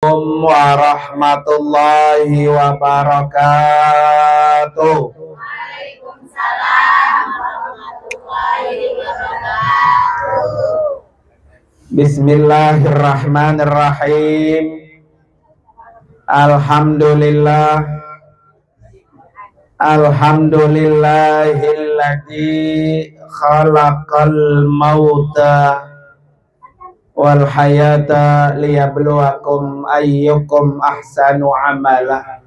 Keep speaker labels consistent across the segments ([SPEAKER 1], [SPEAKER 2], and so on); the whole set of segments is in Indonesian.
[SPEAKER 1] Warahmatullahi wabarakatuh.
[SPEAKER 2] Waalaikumsalam warahmatullahi wabarakatuh.
[SPEAKER 1] Bismillahirrahmanirrahim. Alhamdulillahilladzi khalaqal mauta wal hayata liyabluwakum ayyukum ahsanu amala.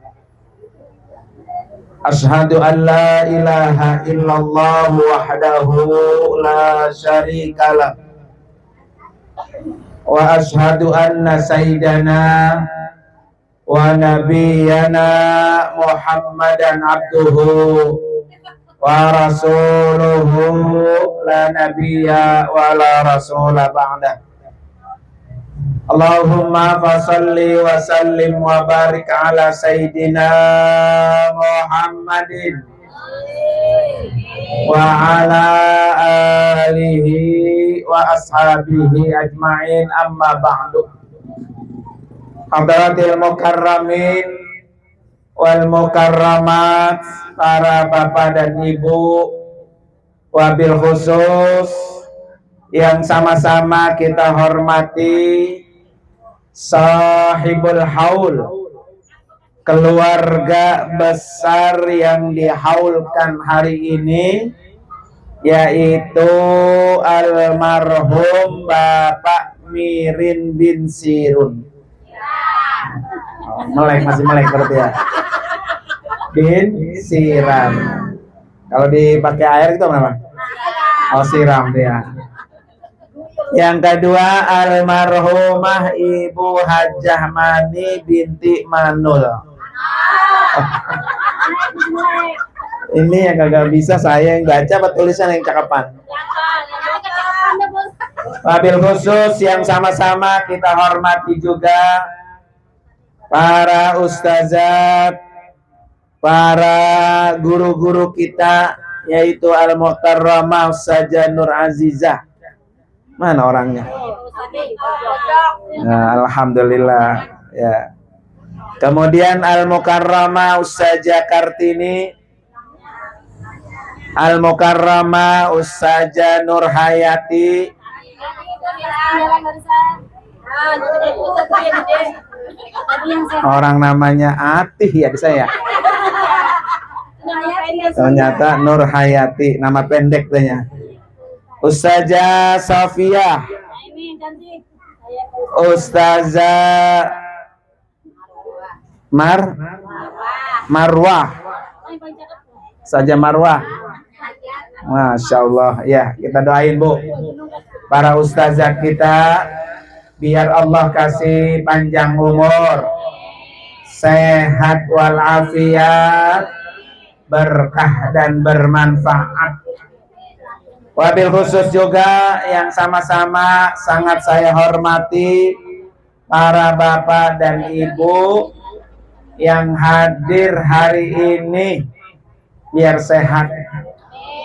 [SPEAKER 1] Asyhadu an la ilaha illallah wahdahu la syarikalah wa asyhadu anna sayyidana wa nabiyyana Muhammadan abduhu wa rasuluhu la nabiyya wa la rasula ba'da. Allahumma fasalli wa sallim wa barik ala sayyidina Muhammadin wa ala alihi wa ashabihi ajma'in, amma ba'du. Hadratil mukarramin wal mukarramat, para bapak dan ibu, wabil khusus yang sama-sama kita hormati sahibul haul, keluarga besar yang dihaulkan hari ini, yaitu almarhum Bapak Mirin bin Sirun. Masih melek berarti ya. Bin Siram. Kalau dipakai air itu apa? Oh, siram dia. Yang kedua almarhumah Ibu Hajah Mani binti Manul. Ini yang kagak bisa saya yang baca, apa tulisan yang cakapan. Wabil khusus yang sama-sama kita hormati juga para ustazat, para guru-guru kita, yaitu Al-Muhtarramah Ustazah Nur Azizah. Mana orangnya? Nah, alhamdulillah ya. Kemudian Al-Mukarramah Ustazah Kartini, Al-Mukarramah Ustazah Nur Hayati, orang namanya Atih ya di saya. Ternyata Nur Hayati, nama pendek katanya. Ustazah Safiyah, Ustazah Marwah, Ustazah Marwah. Masya Allah ya, kita doain Bu para ustazah kita, biar Allah kasih panjang umur, sehat walafiat, berkah dan bermanfaat. Wabil khusus juga yang sama-sama sangat saya hormati para bapak dan ibu yang hadir hari ini, biar sehat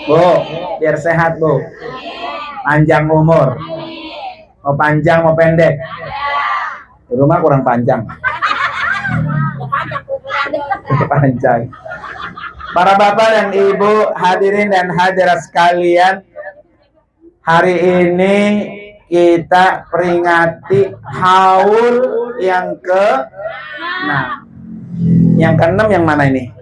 [SPEAKER 1] Bu, biar sehat Bu, panjang umur. Mau panjang mau pendek? Di rumah kurang panjang. Panjang. Para bapak dan ibu, hadirin dan hadirat sekalian, hari ini kita peringati haul yang ke-6. Yang ke-6 yang mana ini?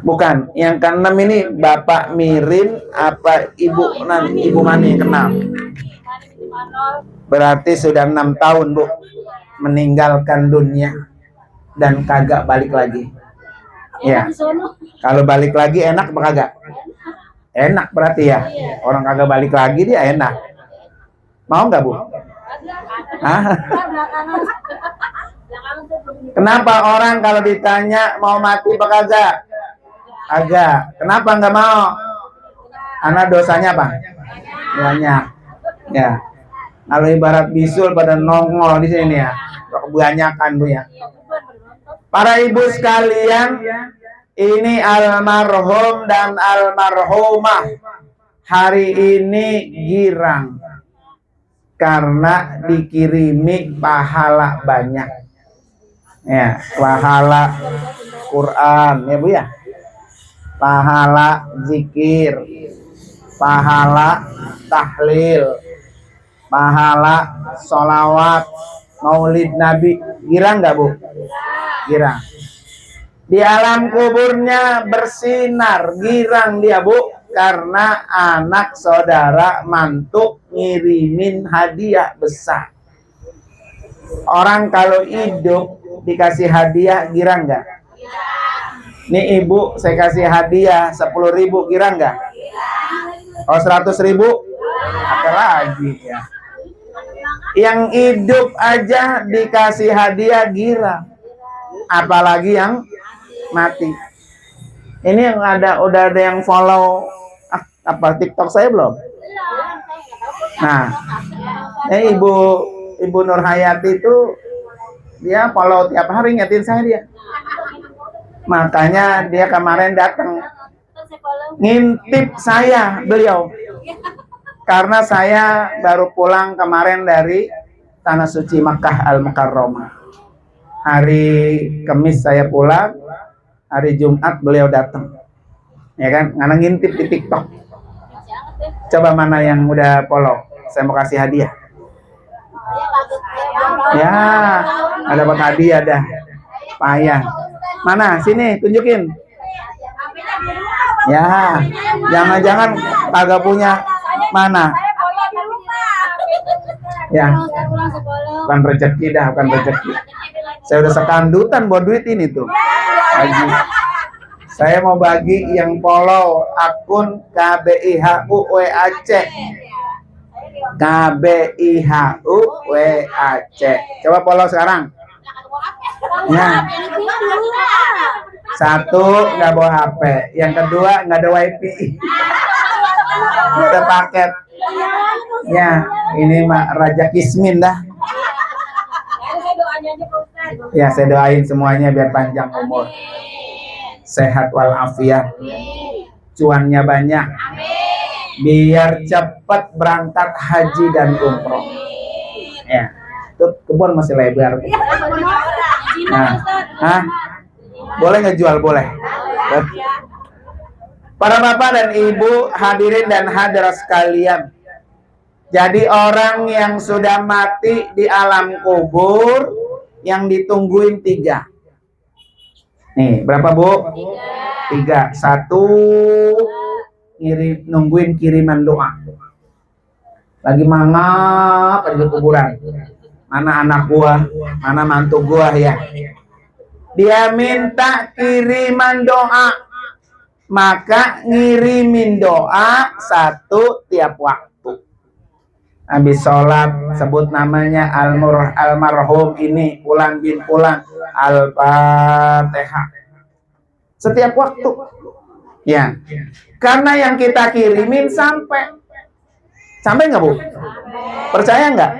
[SPEAKER 1] Bukan, yang ke-6 ini Bapak Mirin apa Ibu Mani yang ke-6? Berarti sudah 6 tahun Bu meninggalkan dunia dan kagak balik lagi. Ya. Kalau balik lagi enak apa kagak? Enak berarti ya. Orang kagak balik lagi dia enak. Mau nggak Bu? Hah? Kenapa orang kalau ditanya mau mati apa kagak? Agak. Kenapa nggak mau? Karena dosanya apa? Banyak. Ya. Kalau ibarat bisul pada nongol di sini ya. Kebanyakan Bu ya. Para ibu sekalian, ini almarhum dan almarhumah hari ini girang. karena dikirimi pahala banyak. Ya, pahala Quran, ya Bu ya. Pahala zikir, pahala tahlil, pahala sholawat, maulid Nabi. Girang nggak Bu? Girang. Di alam kuburnya bersinar, girang dia Bu, karena anak saudara mantu ngirimin hadiah besar. Orang kalau hidup dikasih hadiah, girang nggak? Nih ibu, saya kasih hadiah 10.000, girang nggak? Oh 100.000, apa lagi ya? Yang hidup aja dikasih hadiah girang, apalagi yang mati. Ini yang udah ada yang follow apa TikTok saya belum? Nah, Ibu Nur Hayati itu dia follow tiap hari, ngetin saya dia. Makanya dia kemarin datang ngintip saya beliau. Karena saya baru pulang kemarin dari Tanah Suci Makkah Al-Mukarramah. Hari Kamis saya pulang, hari Jumat beliau datang. Ya kan, ngana ngintip di TikTok. Coba mana yang udah follow? Saya mau kasih hadiah. Ya, ada dapat hadiah dah. Payah. Mana? Sini, tunjukin. Ya, jangan-jangan kagak punya. Mana? Ya, bukan rezeki dah, bukan rezeki. Saya udah sekandutan buat duit ini tuh. Haji. Saya mau bagi yang follow akun KBIHUWAC. KBIHUWAC. Coba follow sekarang. Ya. Satu, nggak bawa HP. Yang kedua, nggak ada WiFi. Kita paket. Ya, ini mah Raja Kismin dah. Ya, saya doain semuanya biar panjang umur, sehat walafiat, cuannya banyak, biar cepat berangkat haji dan umroh. Ya, itu kebun masih lebar. Nah, boleh ngejual boleh. Para bapak dan ibu, hadirin dan hadirat sekalian. Jadi orang yang sudah mati di alam kubur yang ditungguin 3. Nih, berapa Bu? 3. 1, nungguin kiriman doa. Lagi mangap di kuburan. Mana anak gua, mana mantu gua ya. Dia minta kiriman doa. Maka ngirimin doa 1 tiap waktu. Habis sholat sebut namanya almarhum ini Fulan bin Fulan, Al-Fatihah. Setiap waktu. Ya. Karena yang kita kirimin sampai nggak Bu? Percaya nggak?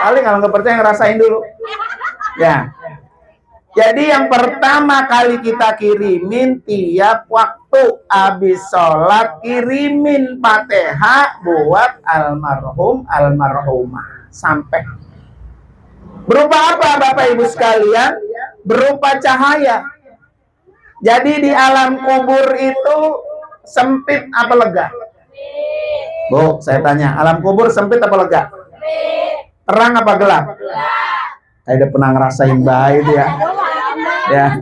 [SPEAKER 1] Kali kalau nggak percaya ngerasain dulu. Ya. Jadi yang pertama kali kita kirimin tiap waktu habis sholat, kirimin Fatihah buat almarhum almarhumah sampai. Berupa apa Bapak Ibu sekalian? Berupa cahaya. Jadi di alam kubur itu sempit apa lega? Bu, saya tanya, alam kubur sempit apa lega? Terang apa gelap? Saya udah pernah ngerasain baik ya. Ya.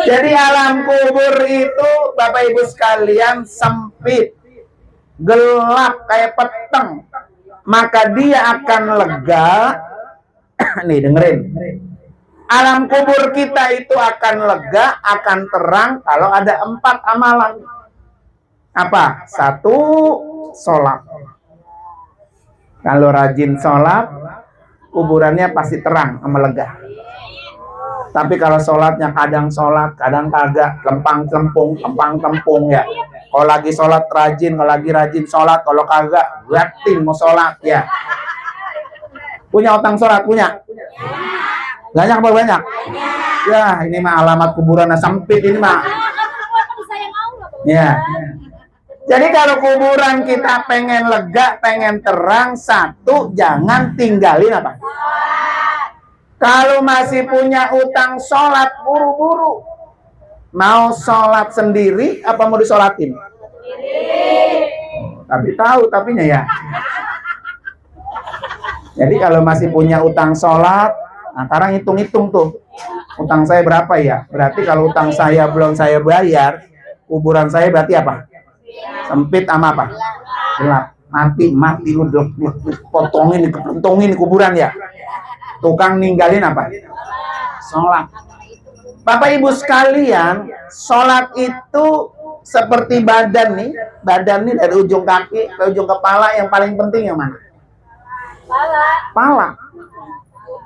[SPEAKER 1] Jadi alam kubur itu Bapak Ibu sekalian sempit, gelap kayak peteng. Maka dia akan lega. Nih dengerin. Alam kubur kita itu akan lega, akan terang kalau ada 4 amalan. Apa? 1, sholat. Kalau rajin sholat, kuburannya pasti terang sama lega. Tapi kalau sholatnya kadang sholat, kadang kagak, lempang-tempung ya. Kalau lagi sholat rajin, kalau lagi rajin sholat, kalau kagak, yakin mau sholat ya. Punya utang sholat, punya? Banyak apa banyak? Ya, ini mah alamat kuburan sempit ini mah. Ya. Jadi kalau kuburan kita pengen lega, pengen terang, satu, jangan tinggalin apa? Kalau masih punya utang sholat, buru-buru. Mau sholat sendiri, apa mau disolatin? Tapi tahu, tapinya ya. Jadi kalau masih punya utang sholat, nah sekarang hitung-hitung tuh. Utang saya berapa ya? Berarti kalau utang saya belum saya bayar, kuburan saya berarti apa? Sempit sama apa? Gelap. Mati lu potongin, kepentongin kuburan ya. Tukang ninggalin apa? Sholat. Bapak Ibu sekalian, sholat itu seperti badan nih. Badan nih dari ujung kaki ke ujung kepala, yang paling penting yang mana? Kepala.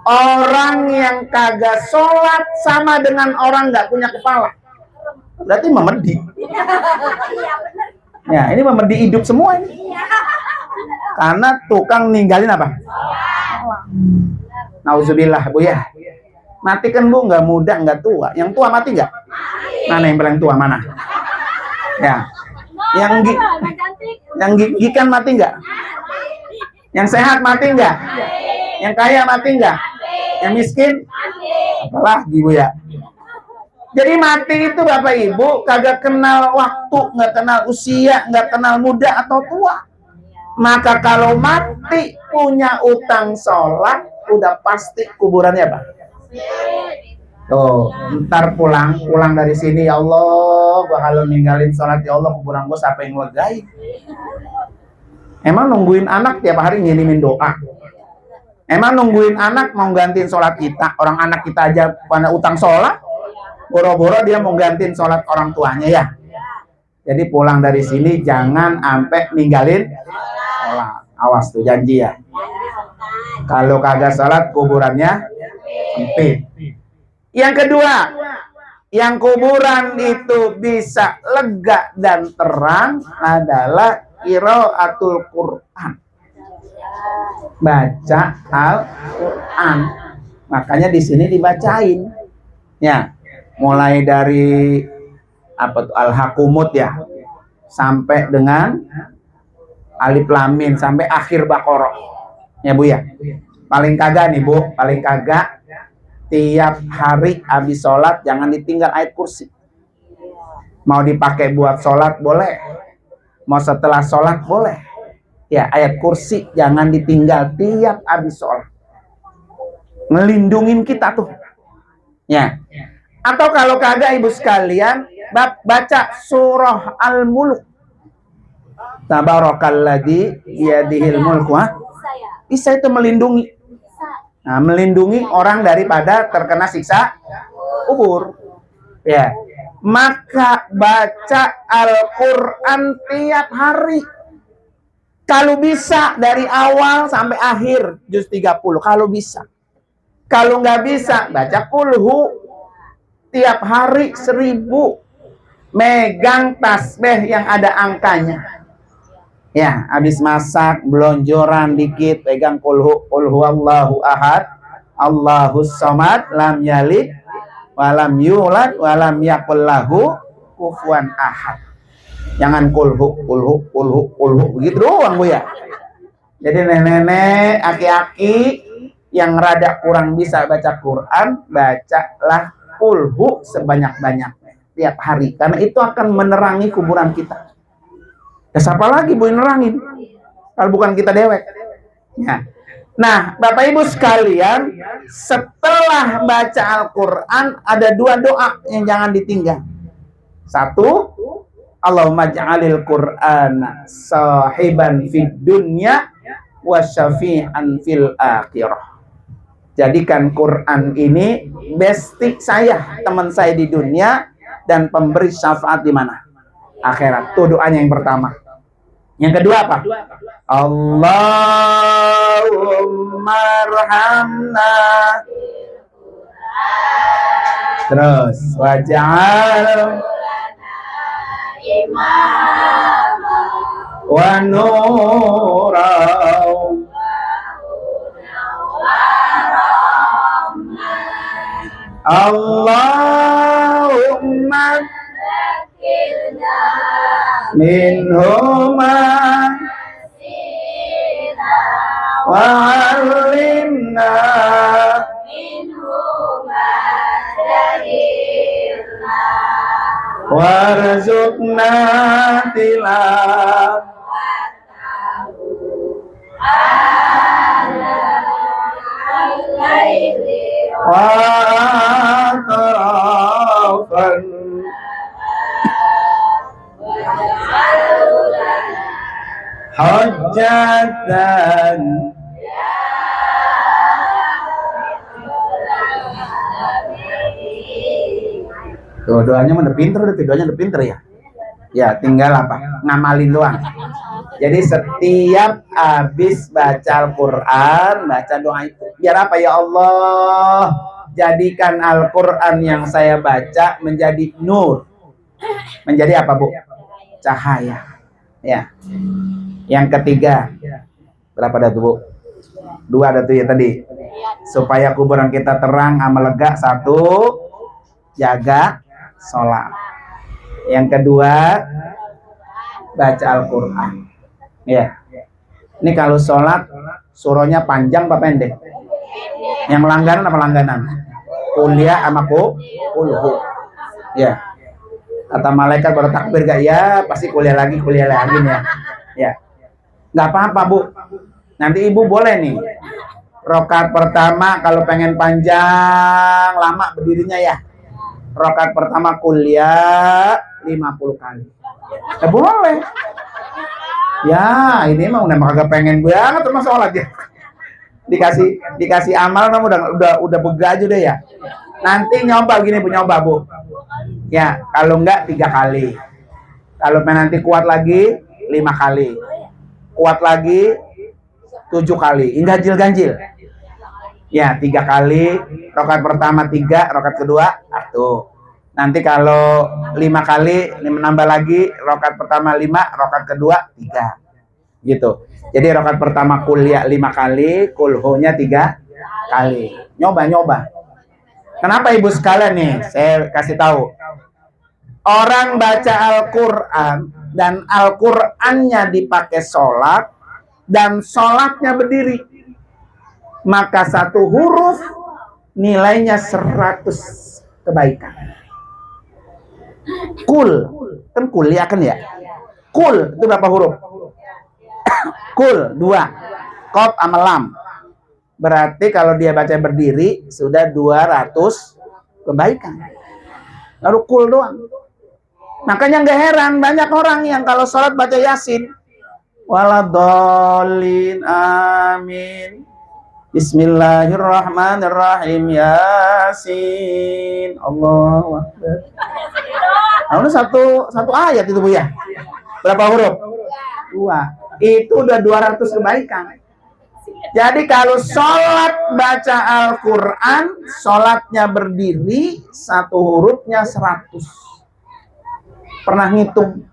[SPEAKER 1] Orang yang kagak sholat sama dengan orang nggak punya kepala. Berarti memedi. Ya, ini memedi hidup semua ini. Karena tukang ninggalin apa? Nauzubillah, Bu ya. Mati kan Bu, nggak muda, nggak tua. Yang tua mati nggak? Mana yang paling tua, mana? Ya. Yang gigikan mati nggak? Yang sehat mati nggak? Yang kaya mati nggak? Yang miskin? Apalagi Bu ya. Jadi mati itu Bapak Ibu kagak kenal waktu, nggak kenal usia, nggak kenal muda atau tua. Maka kalau mati punya utang sholat, udah pasti kuburannya apa? Tuh, ntar pulang dari sini, ya Allah, gua kalau ninggalin sholat, ya Allah, kuburan gua siapa yang ngegain? Emang nungguin anak tiap hari ngirimin doa? Emang nungguin anak mau gantiin sholat kita? Orang anak kita aja pada utang sholat, boro-boro dia mau gantiin sholat orang tuanya ya. Jadi pulang dari sini jangan sampai ninggalin sholat. Awas tuh, janji ya. Kalau kagak sholat kuburannya sempit. Yang kedua, yang kuburan itu bisa lega dan terang adalah qiraatul Quran. Baca Al-Quran. Makanya di sini dibacain. Ya, mulai dari apa tuh Al-Hakumut ya, sampai dengan Alif Lam Mim sampai akhir Baqarah. Ya Bu ya. Paling kagak nih Bu, paling kagak tiap hari habis sholat jangan ditinggal ayat kursi. Mau dipakai buat sholat boleh, mau setelah sholat boleh. Ya, ayat kursi jangan ditinggal tiap habis sholat. Ngelindungin kita tuh. Ya. Atau kalau kagak Ibu sekalian, baca surah Al-Mulk. Tabarakalladzi biyadihil mulku. Bisa itu melindungi. Nah, melindungi orang daripada terkena siksa kubur. Ya. Maka baca Al-Qur'an tiap hari. Kalau bisa dari awal sampai akhir juz 30 kalau bisa. Kalau nggak bisa baca kulhu tiap hari 1000. Megang tasbih yang ada angkanya. Ya, habis masak, belonjoran dikit, pegang kulhu Allahu ahad, Allahus samad, lam yalid, walam yulad, walam yakul lahu kufuwan ahad. Jangan kulhu begitu doang Bu ya. Jadi nenek-nenek, aki-aki yang rada kurang bisa baca Quran, bacalah kulhu sebanyak-banyaknya tiap hari, karena itu akan menerangi kuburan kita. Ya, siapa lagi Bu nerangin kalau bukan kita dewek ya. Nah Bapak Ibu sekalian, setelah baca Al-Quran ada 2 doa yang jangan ditinggal. Satu, Allahumma ja'alil Qur'ana sahiban fid dunya wa syafi'an fil akhirah. Jadikan Quran ini bestie saya, teman saya di dunia, dan pemberi syafaat di mana? Akhirat. Itu doanya yang pertama. Yang kedua apa? Allahumma arhamna. Terus waj'al wa nurau Allahumma minhuma wa 'allimna warzuqna tilawah wa atrafan hujjatan tuh doanya udah pinter, doanya udah pinter ya. Ya tinggal apa? Ngamalin doang. Jadi setiap habis baca Al-Quran, baca doa itu. Biar apa ya Allah? Jadikan Al-Quran yang saya baca menjadi nur. Menjadi apa Bu? Cahaya. Ya. Yang ketiga. Berapa dah tuh Bu? 2 ada tuh ya tadi. Supaya kuburan kita terang, amal lega. 1. Jaga sholat. Yang kedua, baca Al-Quran. Ya. Ini kalau sholat, surahnya panjang apa pendek? Yang langganan apa langganan? Kuliah sama kulhu. Ya. Kata malaikat baru takbir gak? Ya, pasti kuliah lagi nih ya. Ya. Nggak apa-apa Bu. Nanti Ibu boleh nih. Rakaat pertama kalau pengen panjang, lama berdirinya ya. Rakaat pertama kuliah 50 kali. Ya boleh. Ya, ini emang udah kagak pengen banget sama sholat ya. Dikasih amal kamu udah begaju deh ya. Nanti nyoba gini Bu, nyoba Bu. Ya, kalau enggak 3 kali. Kalau nanti kuat lagi 5 kali. Kuat lagi 7 kali. Ganjil. Ya, 3 kali. Rakaat pertama 3, rakaat kedua 1. Nanti kalau 5 kali, menambah lagi, rakaat pertama 5, rakaat kedua 3. Gitu. Jadi rakaat pertama kuliah 5 kali, kulhunya 3 kali. Nyoba. Kenapa Ibu sekalian nih? Saya kasih tahu. Orang baca Al-Quran dan Al-Qurannya dipakai sholat dan sholatnya berdiri, maka 1 huruf nilainya 100 kebaikan. Kul, kan kuliah kan ya? Kul itu berapa huruf? Kul 2, qaf sama lam. Berarti kalau dia baca berdiri sudah 200 kebaikan. Lalu kul doang. Makanya nggak heran banyak orang yang kalau sholat baca Yasin. Waladhdallin amin. Bismillahirrahmanirrahim. Yasin. Allahu Akbar. Nah, satu ayat itu Bu ya. Berapa huruf? 2. Itu udah 200 kebaikan. Jadi kalau sholat baca Al-Quran, sholatnya berdiri, 1 hurufnya 100. Pernah ngitung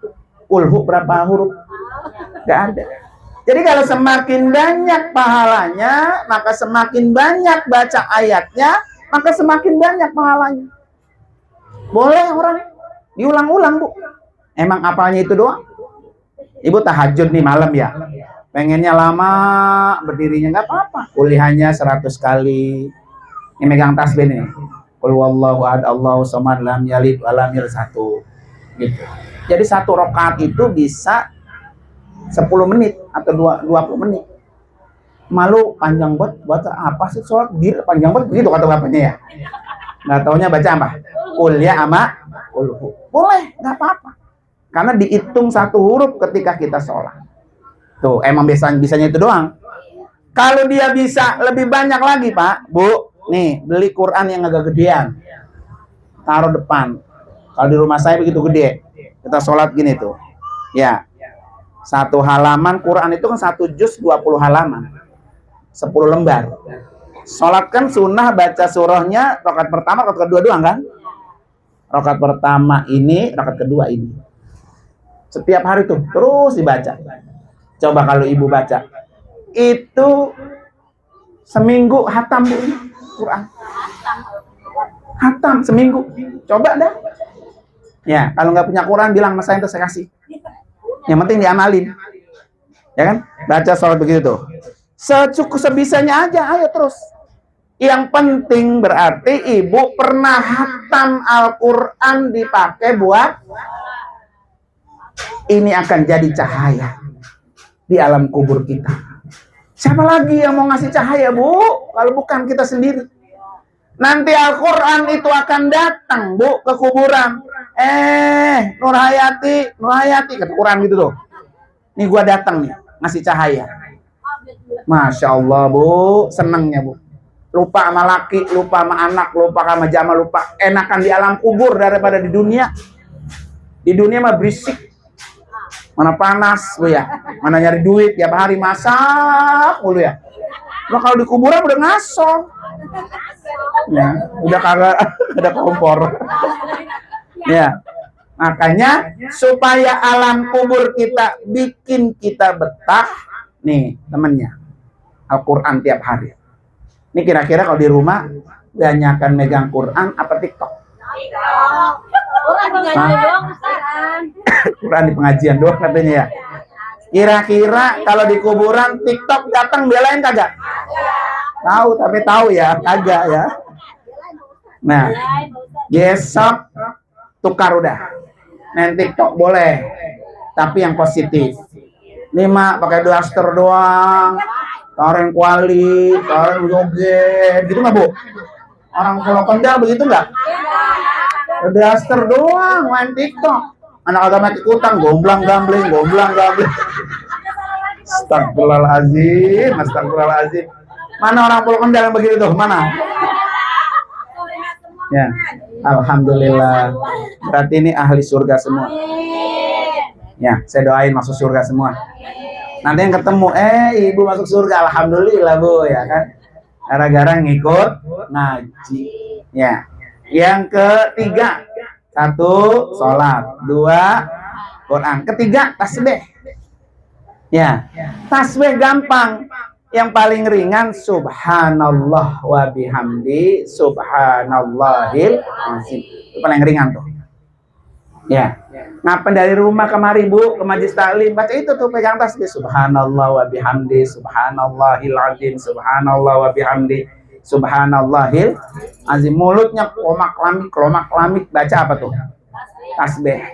[SPEAKER 1] kulhu berapa huruf? Gak ada. Jadi kalau semakin banyak pahalanya, maka semakin banyak baca ayatnya, maka semakin banyak pahalanya. Boleh orang diulang-ulang Bu. Emang apalnya itu doang? Ibu tahajud nih malam ya. Pengennya lama berdirinya nggak apa-apa. Kuliahnya 100 kali. Ini megang tasbih nih. Qul huwallahu ahad, Allahu samad, lam yalid wa lam yulad 1. Gitu. Jadi 1 rakaat itu bisa 10 menit atau 20 menit. Malu panjang banget, baca apa sih sholat dir panjang banget begitu kata bapaknya ya. Nggak taunya baca apa? Kuliah sama kulhu. Boleh, nggak apa-apa. Karena dihitung 1 huruf ketika kita sholat. Tuh, emang bisanya itu doang. Kalau dia bisa lebih banyak lagi Pak, Bu, nih beli Quran yang agak gedean. Taruh depan. Kalau di rumah saya begitu gede. Kita sholat gini tuh. Ya. 1 halaman Quran itu kan 1 juz 20 halaman. 10 lembar. Sholat kan sunnah baca surahnya rakaat pertama, rakaat kedua doang kan? Rakaat pertama ini, rakaat kedua ini. Setiap hari tuh terus dibaca. Coba kalau Ibu baca. Itu seminggu hatam Bu Quran. Hatam seminggu. Coba dah. Ya, kalau nggak punya Quran bilang mas saya kasih. Yang penting diamalin. Ya kan? Baca sholat begitu tuh. Secukup sebisanya aja, ayo terus. Yang penting berarti ibu pernah hatam Al-Quran dipakai buat ini akan jadi cahaya di alam kubur kita. Siapa lagi yang mau ngasih cahaya, Bu? Kalau bukan kita sendiri. Nanti Al-Quran itu akan datang, Bu, ke kuburan. Nur Hayati, kata Quran gitu tuh. Nih gua datang nih, ngasih cahaya. Masya Allah, Bu, senengnya, Bu. Lupa sama laki, lupa sama anak, lupa sama jamaah, lupa. Enakan di alam kubur daripada di dunia. Di dunia mah berisik. Mana panas, Bu ya. Mana nyari duit, tiap hari masak mulu ya. Nah, kalau di kuburan udah ngasong. Ya, udah kagak ada kompor. Ya. Makanya supaya alam kubur kita bikin kita betah, nih temennya Al-Quran tiap hari. Ini kira-kira kalau di rumah banyakan megang Quran apa TikTok? Quran di pengajian doang katanya ya. Kira-kira kalau di kuburan TikTok datang belain kagak? Tahu tapi tahu ya, kagak ya. Nah, besok tukar udah. Main TikTok boleh, tapi yang positif. Nih mak pakai daster doang, taruh kuali, taruh joget, gitu nggak Bu? Orang Pulau Kendal begitu nggak? Daster doang, main TikTok. Anak agama ikutan, gomblang gambling. Astagfirullahaladzim. Mana orang Pulau Kendal yang begitu tuh? Mana? Ya, alhamdulillah. Berarti ini ahli surga semua. Ya, saya doain masuk surga semua. Nanti yang ketemu, ibu masuk surga, alhamdulillah Bu, ya kan? Gara-gara ngikut ngaji. Ya. Yang ketiga, 1 sholat, 2 Quran. Ketiga tasbih. Ya, tasbih gampang. Yang paling ringan subhanallah wa bihamdi subhanallahil azim. Itu paling ringan tuh. Ya. Ngapain dari rumah kemari Bu ke majlis taklim baca itu tuh, pegang tasbih subhanallah wa bihamdi subhanallahil azim subhanallah wa bihamdi subhanallahil azim. Mulutnya klomak lamik baca apa tuh? Tasbih.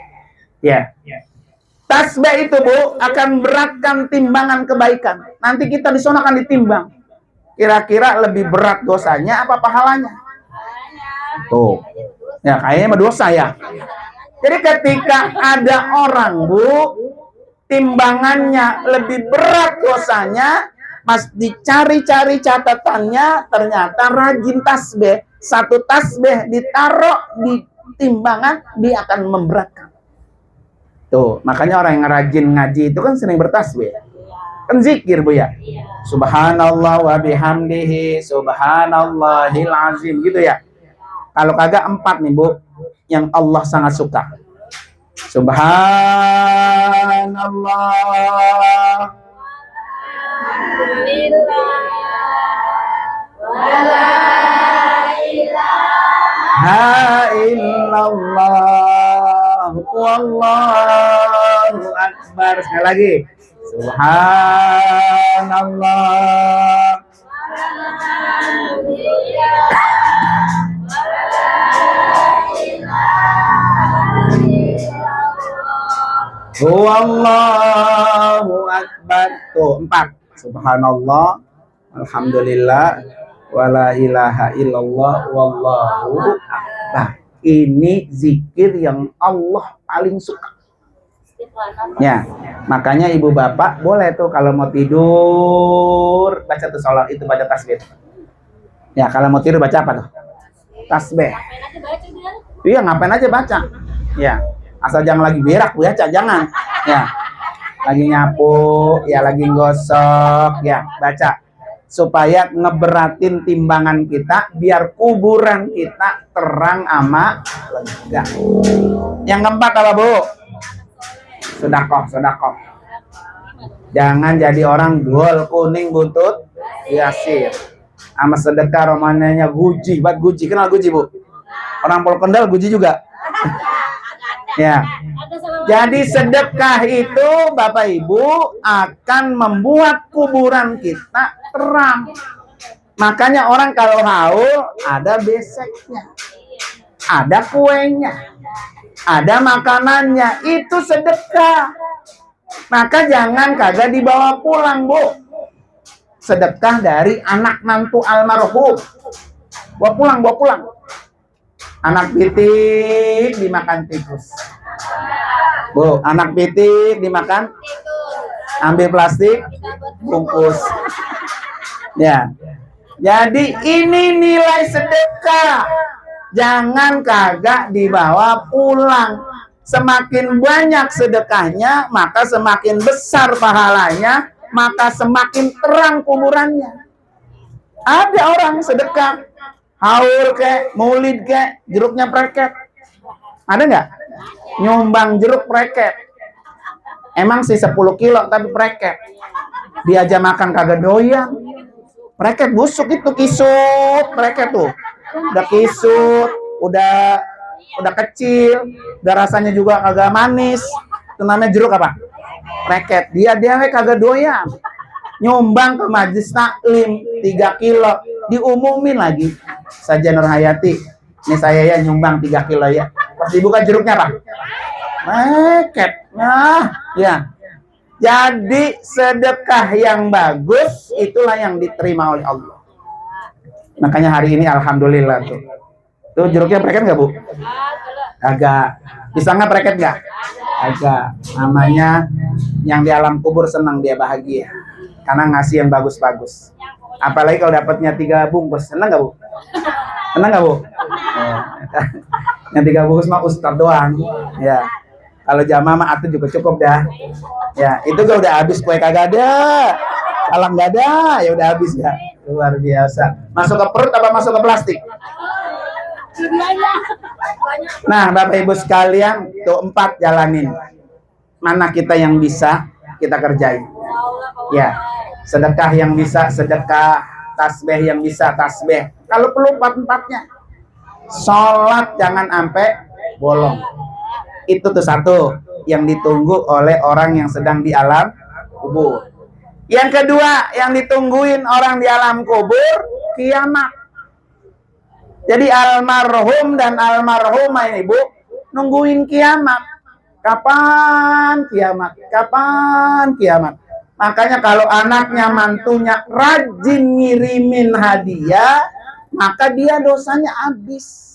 [SPEAKER 1] Ya. Tasbih itu Bu akan beratkan timbangan kebaikan. Nanti kita di sana akan ditimbang. Kira-kira lebih berat dosanya apa pahalanya? Tuh. Ya kayaknya dosa ya. Jadi ketika ada orang Bu timbangannya lebih berat dosanya, pas dicari-cari catatannya ternyata rajin tasbih. 1 tasbih ditaruh di timbangan dia akan memberatkan. Tuh, makanya orang yang rajin ngaji itu kan sering bertasbih. Kan zikir Bu ya. Subhanallah wa bihamdihi subhanallahil azim gitu ya. Kalau kagak 4 nih Bu yang Allah sangat suka. Subhanallah la illallah wallahu akbar. Sekali lagi subhanallah wallahu akbar. Tuh 4. Subhanallah, alhamdulillah, wala ilaha illallah, wallahu akbar. Ini zikir yang Allah paling suka. Ya, makanya ibu bapak boleh tuh kalau mau tidur baca tuh sholat itu, baca tasbih. Ya, kalau mau tidur baca apa tuh? Tasbih. Iya, ngapain aja baca. Ya, asal jangan lagi berak Bu ya, jangan. Ya, lagi nyapu, ya lagi gosok, ya baca. Supaya ngeberatin timbangan kita, biar kuburan kita terang ama lega. Yang keempat apa Bu? Sedekah. Jangan jadi orang gol kuning buntut yasir. Sama sedekah romananya Guji, Guji. Kenal Guji Bu? Orang Pulau Kendal Guji juga. Ya. Jadi sedekah itu Bapak Ibu akan membuat kuburan kita terang. Makanya orang kalau haul ada beseknya, ada kuenya, ada makanannya, itu sedekah. Maka jangan kagak dibawa pulang, Bu. Sedekah dari anak mantu almarhum. Bawa pulang, bawa pulang. Anak pitik dimakan tikus. Bu, anak pitik dimakan, ambil plastik, bungkus. Ya. Jadi ini nilai sedekah. Jangan kagak dibawa pulang. Semakin banyak sedekahnya, maka semakin besar pahalanya, maka semakin terang kuburannya. Ada orang sedekah, haul kek, maulid kek, jeruknya preket. Ada nggak? Nyumbang jeruk preket. Emang sih 10 kilo tapi preket. Dia aja makan kagak doyan. Preket busuk itu, kisut preket tuh. Udah kisut, udah kecil, udah rasanya juga kagak manis. Itu namanya jeruk apa? Preket. Dia kagak doyan. Nyumbang ke Majelis Taklim 3 kilo, diumumin lagi. Saja Nur Hayati, ini saya ya nyumbang 3 kilo ya. Pas dibuka jeruknya apa? Preket. Nah, ya. Jadi sedekah yang bagus itulah yang diterima oleh Allah. Makanya hari ini alhamdulillah tuh. Tuh jeruknya preket nggak, Bu? Agak. Pisangnya preket nggak? Agak. Namanya yang di alam kubur senang, dia bahagia. Karena ngasih yang bagus-bagus. Apalagi kalau dapatnya 3 bungkus. Senang nggak, Bu? Senang nggak, Bu? Yang 3 bungkus mah ustad doang. Ya. Kalau jamaah mah atuh juga cukup dah. Ya, itu gak udah habis, kue kagak ada, salam gak ada, ya udah habis ya. Luar biasa. Masuk ke perut apa masuk ke plastik? Nah, Bapak Ibu sekalian, tuh 4 jalanin. Mana kita yang bisa, kita kerjain. Ya, sedekah yang bisa, sedekah, tasbih yang bisa, tasbih. Kalau perlu 4-4-nya. Sholat jangan sampai bolong. Itu tuh satu yang ditunggu oleh orang yang sedang di alam kubur. Yang kedua yang ditungguin orang di alam kubur, kiamat. Jadi almarhum dan almarhumah ini, Bu, nungguin kiamat. Kapan kiamat? Kapan kiamat? Makanya kalau anaknya, mantunya rajin ngirimin hadiah, maka dia dosanya habis.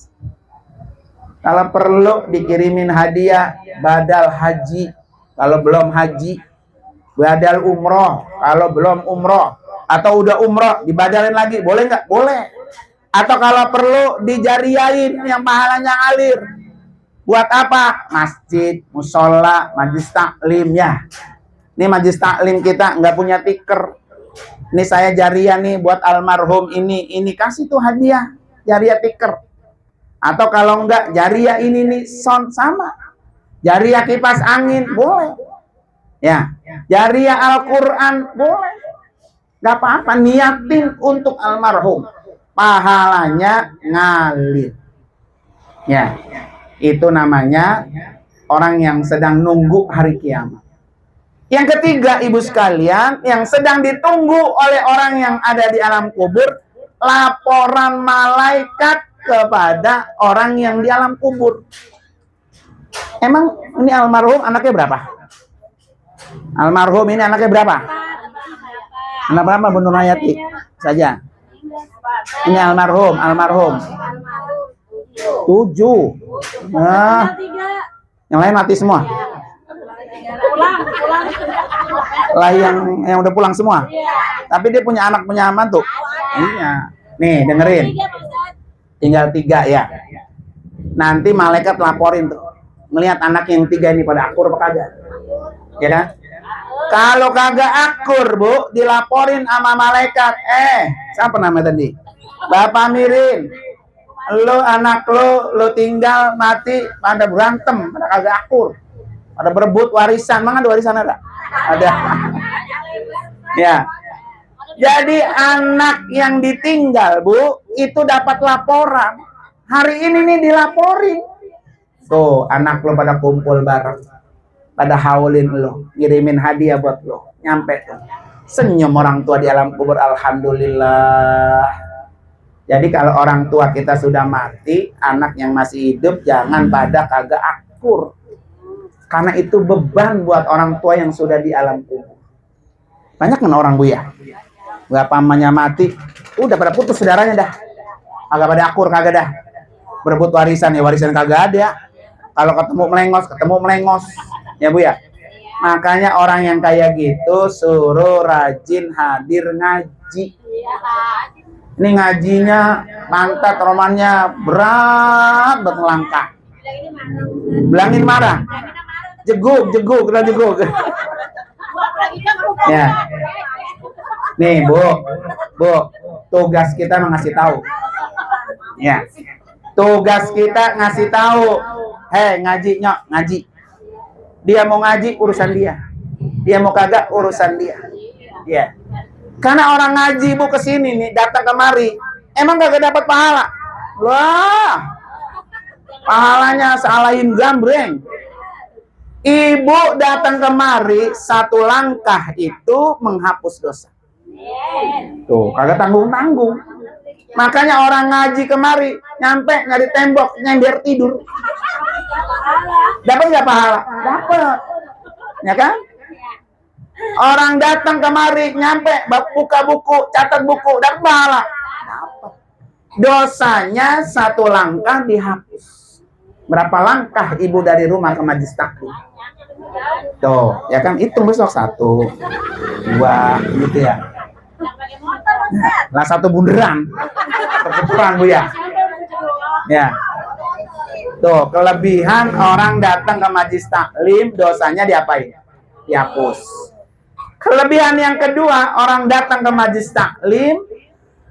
[SPEAKER 1] Kalau perlu dikirimin hadiah badal haji. Kalau belum haji, badal umroh. Kalau belum umroh, atau udah umroh, dibadalin lagi. Boleh nggak? Boleh. Atau kalau perlu dijariain yang pahalanya ngalir. Buat apa? Masjid, musola, majelis taklim ya. Ini majelis taklim kita nggak punya tiker. Ini saya jariah nih buat almarhum ini kasih tuh hadiah jariah tiker. Atau kalau enggak jariah ini nih sound sama. Jariah kipas angin boleh. Ya. Jariah Al-Qur'an boleh. Enggak apa-apa, niatin untuk almarhum. Pahalanya ngalir. Ya. Itu namanya orang yang sedang nunggu hari kiamat. Yang ketiga, Ibu sekalian, yang sedang ditunggu oleh orang yang ada di alam kubur, laporan malaikat kepada orang yang di alam kubur. Emang ini almarhum anaknya berapa? Almarhum ini anaknya berapa? Anak berapa, Bu Nur Hayati? Saja. Ini almarhum. 7. Nah, yang lain mati semua. Lah yang udah pulang semua. Tapi dia punya anak, punya mantu. Iya. Nih, dengerin. Tinggal 3 ya. Nanti malaikat laporin tuh. Melihat anak yang 3 ini pada akur apa kagak. Ya kan? Kalau kagak akur, Bu, dilaporin sama malaikat. Siapa namanya tadi? Bapak Mirin. Lo anak lo tinggal mati pada berantem, pada kagak akur. Pada berebut warisan. Mana ada warisan ada? Ada. Ya. Jadi anak yang ditinggal, Bu, itu dapat laporan. Hari ini nih dilaporin. Tuh, anak lo pada kumpul bareng. Pada haulin lo, ngirimin hadiah buat lo. Nyampe tuh. Senyum orang tua di alam kubur, alhamdulillah. Jadi kalau orang tua kita sudah mati, anak yang masih hidup jangan pada kagak akur. Karena itu beban buat orang tua yang sudah di alam kubur. Banyak kan orang bu ya? Gak pamannya mati, udah pada putus saudaranya dah. Agak pada akur kagak dah. Berebut warisan ya warisan kagak ada. Kalau ketemu melengos. Ya bu ya. Makanya orang yang kayak gitu suruh rajin hadir ngaji. Ini ngajinya pantat romannya berat buat ngelangkah. Bilangin marah. Jeguk, kena jeguk. Ya. Nih bu, tugas kita ngasih tahu. Ya. Tugas kita ngasih tahu. Hei ngaji nyok, ngaji. Dia mau ngaji urusan dia. Dia mau kagak urusan dia. Ya. Karena orang ngaji bu kesini nih datang kemari, emang kagak dapat pahala. Wah. Pahalanya salahin gambreng. Ibu datang kemari satu langkah itu menghapus dosa. Tuh, kagak tanggung-tanggung. Makanya orang ngaji kemari nyampe nyari tembok nyender tidur. Dapat nggak pahala? Dapat. Ya kan? Orang datang kemari nyampe buka buku, catat buku, dapat pahala. Dapat. Dosanya satu langkah dihapus. Berapa langkah ibu dari rumah ke majelis taklim? Tuh, ya kan itu besok 1, 2, gitu ya. Lah 1 bunderan. Kebetulan bu ya. Ya. Tuh, kelebihan orang datang ke majelis taklim dosanya diapain? Dihapus. Kelebihan yang kedua, orang datang ke majelis taklim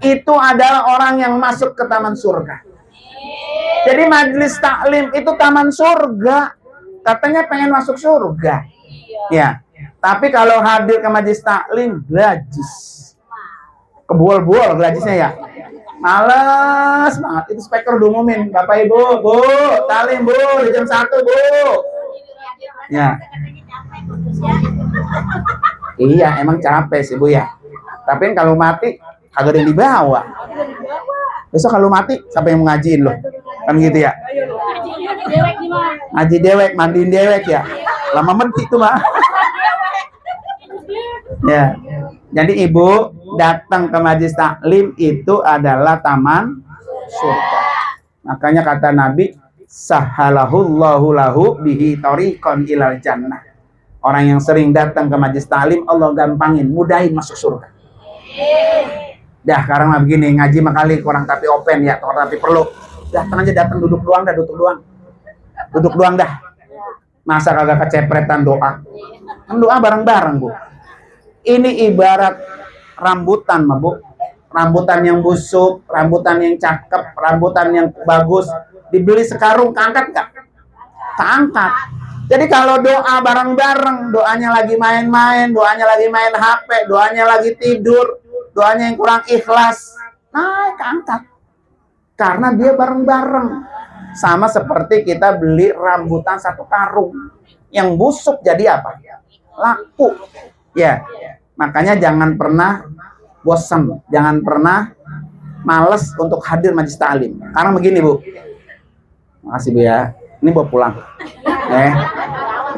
[SPEAKER 1] itu adalah orang yang masuk ke taman surga. Jadi majelis taklim itu taman surga. Katanya pengen masuk surga. Ya. Tapi kalau hadir ke majelis taklim grajis. Kebual-bual grajisnya ya. Males banget. Itu speaker diumumin. Bapak Ibu, Bu, taklim Bu, di jam 1 Bu. Ya. Iya, emang capek sih Bu ya. Tapi kalau mati kagak ada yang dibawa. Besok kalau mati siapa yang mau ngajiin lo? Kan gitu ya. Ngaji dewek, mandiin dewek ya. Lama menti tuh mah. Ya. Jadi ibu datang ke majelis taklim itu adalah taman surga. Makanya kata Nabi, sahalahullahu lahu bihi tariqan ilal jannah. Orang yang sering datang ke majelis taklim Allah gampangin, mudahin masuk surga. Dah sekarang mah begini, ngaji mah kali kurang tapi open ya, kurang tapi perlu. Datang aja, datang duduk doang dah, duduk doang dah. Masa kagak kecepretan doa? Kan doa bareng-bareng bu. Ini ibarat rambutan mah bu. Rambutan yang busuk, rambutan yang cakep, rambutan yang bagus, dibeli sekarung, keangkat nggak? Keangkat. Jadi kalau doa bareng-bareng, doanya lagi main-main, doanya lagi main HP, doanya lagi tidur, doanya yang kurang ikhlas, naik keangkat. Karena dia bareng-bareng. Sama seperti kita beli rambutan 1 karung. Yang busuk jadi apa? Laku. Ya. Makanya jangan pernah bosan, jangan pernah males untuk hadir majelis taklim. Karena begini bu. Makasih bu ya. Ini bawa pulang.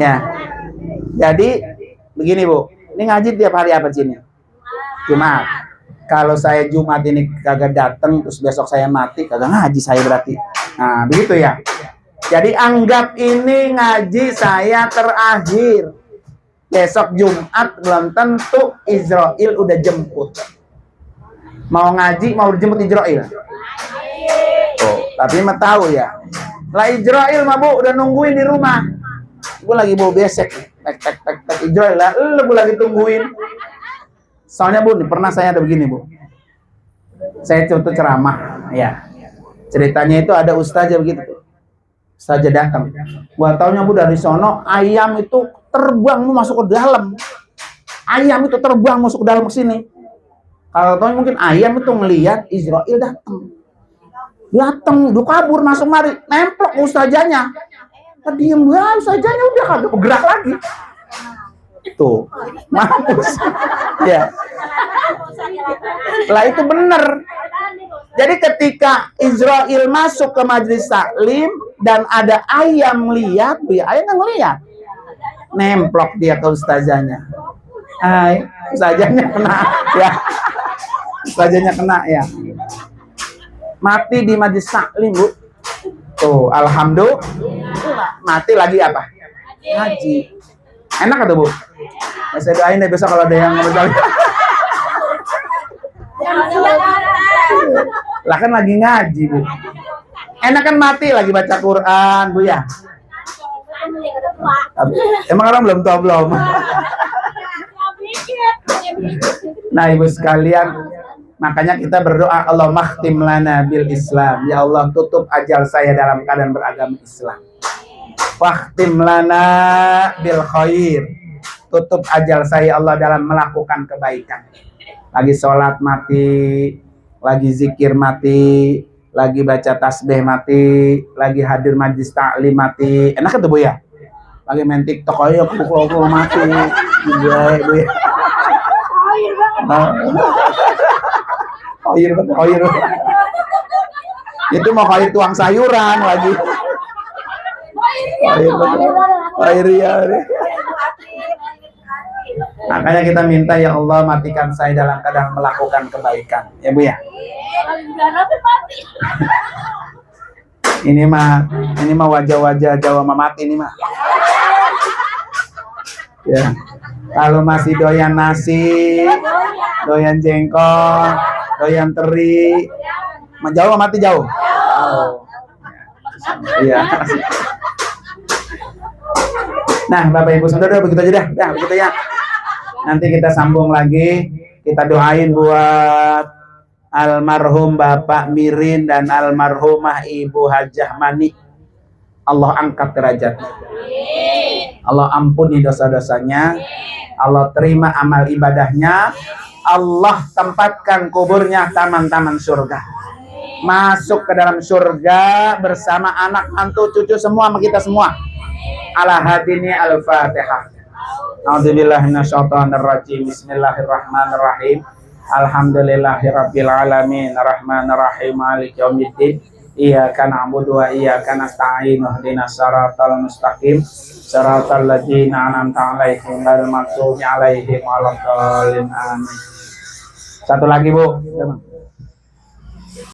[SPEAKER 1] Ya. Jadi begini bu. Ini ngaji tiap hari apa sini? Jumat. Kalau saya Jumat ini kagak datang, terus besok saya mati, kagak ngaji saya berarti. Nah, begitu ya. Jadi anggap ini ngaji saya terakhir. Besok Jumat belum tentu Israel udah jemput. Mau ngaji, mau dijemput Israel. Oh, tapi mah tahu ya. Lah Israel mah bu udah nungguin di rumah. Gue lagi bawa besek. Tek Israel lah, lu lagi tungguin. Soalnya bu, pernah saya ada begini bu. Saya contoh ceramah, ya. Ceritanya itu ada ustazah begitu. Ustazah datang. Gua taunya bu dari sono ayam itu terbang masuk ke dalam. Ayam itu terbang masuk ke dalam ke sini. Kalau tahu mungkin ayam itu ngelihat Israel datang. Datang, udah kabur masuk mari, nemplok ustazahnya. Diem ya sajanya udah kagak bergerak lagi. Tuh, mampus. Ya. Lah itu bener. Jadi ketika Israel masuk ke majelis taklim dan ada ayam lihat, ya ayam nggak ngeliat, nemplok dia ke ustazanya. Ustazanya kena, ya. Ustazanya kena ya. Mati di majelis taklim, Bu. Tuh, alhamdulillah. Mati lagi apa? Ngaji. Enak atau Bu? Saya doain deh besok kalau ada yang mau berdoa. Lah kan lagi ngaji, Bu. Enak kan mati lagi baca Quran, Bu ya. Emang orang belum tahu belum? Nah, Ibu sekalian, makanya kita berdoa, Allah makhtim lana bil Islam. Ya Allah, tutup ajal saya dalam keadaan beragama Islam. Fakhtim lana bil khair. Tutup ajal saya Allah dalam melakukan kebaikan. Lagi sholat mati, lagi zikir mati, lagi baca tasbih mati, lagi hadir majlis taklim mati. Enak kan tuh Bu ya? Lagi main TikTok aja pukul mati. Iya, Bu ya. Koir. Itu mau koir tuang sayuran lagi. Koir ya. Makanya kita minta ya Allah matikan saya dalam keadaan melakukan kebaikan. Ya Bu ya. Ini mah wajah-wajah Jawa mati ini mah. Ya. Kalau masih doyan nasi, doyan jengkol, doyan teri, jauh mati jauh. Oh. Iya. Nah, Bapak Ibu Saudara begitu aja dah, begitu ya. Nanti kita sambung lagi, kita doain buat almarhum Bapak Mirin dan almarhumah Ibu Hajah Mani. Allah angkat derajatnya. Allah ampuni dosa-dosanya. Allah terima amal ibadahnya. Allah tempatkan kuburnya taman-taman surga. Masuk ke dalam surga bersama anak, mantu, cucu semua sama kita semua. Ala hadini al-Fatihah. A'udzubillahi minasyaitonir rajim. Bismillahirrahmanirrahim. Alhamdulillahirabbil alamin. Arrahmanir rahim. Maliki yaumiddin. Iyyaka na'budu wa iyyaka nasta'in. Ihdinas siratal mustaqim. Siratal ladzina an'amta 'alaihim ghairil maghdubi 'alaihim waladdallin. Amin. Satu lagi, Bu.